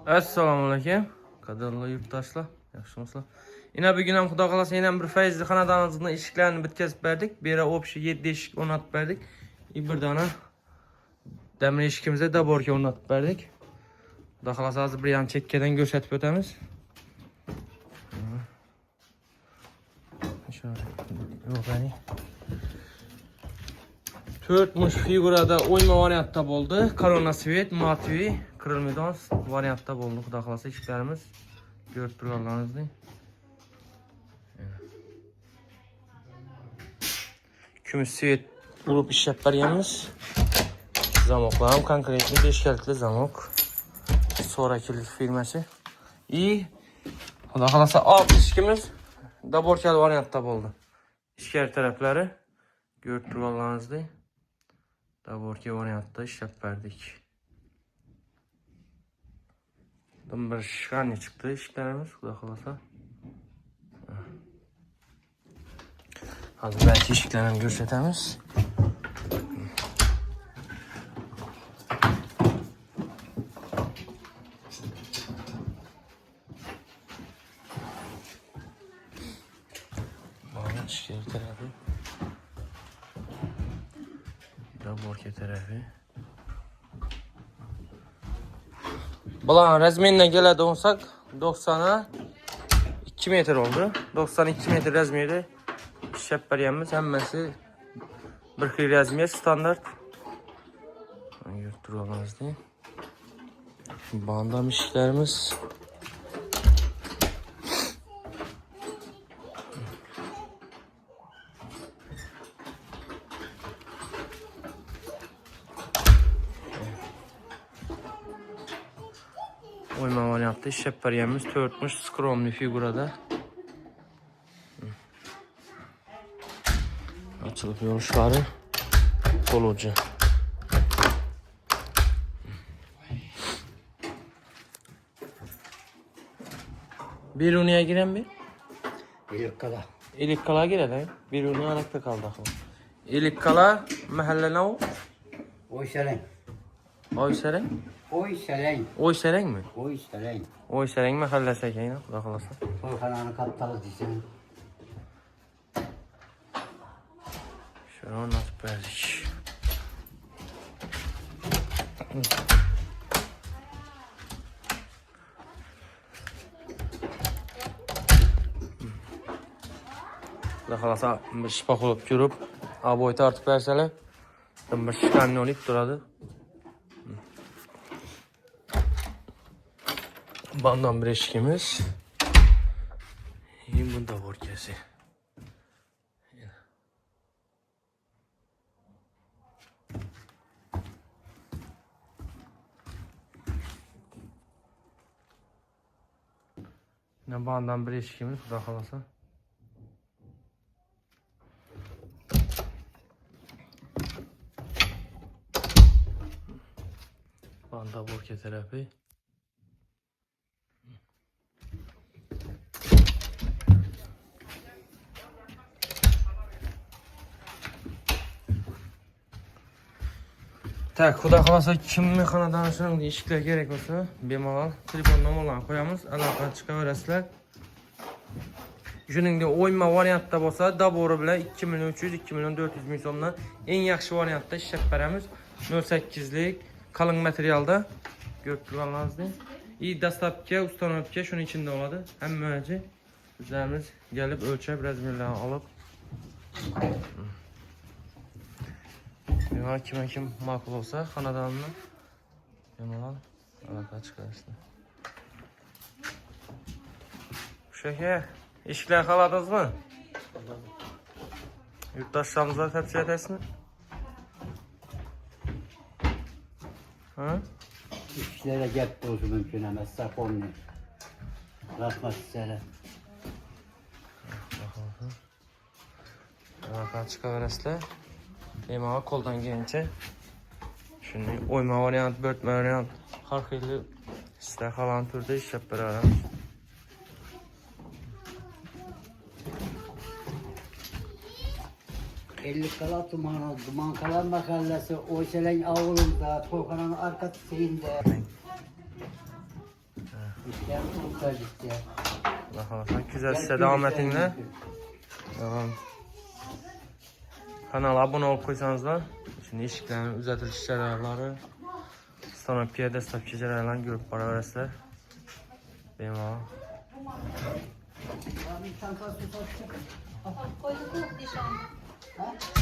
Assalomu alaykum. Qadrli yurtdoshlar, yaxshimisizlar? Yine bugün ham xudo xolasa yana bir fayzli xonadonimizni eshiklarini bitkazib berdik. Bera общий 7 eshik o'rnatib berdik. Bir dona demir eshikimizda daborga o'rnatib berdik. Xudo xolasa hozir bir ham chekkadan ko'rsatib o'tamiz. Shunday. 4 mush figurada oyma variantda bo'ldi. Korona svet, matvi, kırılmadan variantda bo'ldi. Xudo xolasa eshiklarimiz ko'rib turganlaringizdek. Kumush svet urib ishlab berganmiz. Zamoklar ham konkretni 5 kalitli zamok. 40 killik firmasi. Xudo xolasa alt eshikimiz daborkali variantda bo'ldi. Ichkari taraflari ko'rib turganlaringizdek. Daborka variantda ishlab berdik. Bir shani chiqdi eshiklarimiz, xudo xolasa. Hozir belki eshiklarni ko'rsatamiz. Mana ichkari tarafi. Daborka tarafi. Bulan razmerinden keladi olsak 90'a 2 metre oldu. 92 metre razmeri ishlab berganmiz. Hammasi bir xil razmer standart. Yurtturganimizdek. Bandam ishlarimiz. Oyma variantda ishlab berganmiz. 4 mush skromli figurada. Açılıp yo'lishlari qo'lovchi. Bir uniye giren bir? İlikkala. İlikkala giredi. Bir uniye anakta kaldı. İlikkala mahalle ne o? Oyselen. Oyseren? Oyselen. Oyseren mi? Oyselen. Oyseren mahallesi ekeyine. Xudo xolasa. Korkananı kaptalı diyeceğim. Şöyle anlatıp verdik. Xudo xolasa bir shipoq olib ko'rib, aboy tortib bersalar, bir shikani olib turadi. Bandan bir eshikimiz. Bunda vorkasi. Bandan bir eshikimiz, xudo xolasa. Banda vorka tarafi. Tak, xudo xolasa kimni xonadoni shunday eshiklar kerak bo'lsa, bemalol telefon nomerlarini qo'yamiz, aloqa chiqaverasizlar. Shuningdek, o'yma variantda bo'lsa, dabori bilan 2.300-2.400 ming so'mdan eng yaxshi variantda ishlab beramiz. 08 lik qalin materialda ko'rib turganlaringizdek. Dastlabki ustanovka shuning ichida oladi. Hammachi bizlarimiz kelib o'lchab, razmerlarni olib kim ma'qul olsa xonadonni bemalol aloqa chiqarishdi. Shaka, eshiklar qaladingizmi? Yurtdoshlarimizga tavsiya etasizmi? Ha? İşlere gel dozu mümkün ama saponni. Rahmat sizlere. Aloqa chiqaverasizlar. Bemalol qo'ldan kelgancha shunday o'yma variant, bo'rtma variant, har xil sizlar xohlagan turda ishlab beramiz. İlikkala Duman Kalan Mahallesi Oyselen avlunda Korkananın arka şeyinde. İşte bu işte. Allah Allah. Güzel size devam etinle. Devam. Kanala abone olup koysanızlar. Şimdi işiklerini uzatılış jarayları. Sonra piyadestaki jaraylarını görüp para veresizler. Benim ağa. Abi çantası saçtı. Koyduk mu dişan?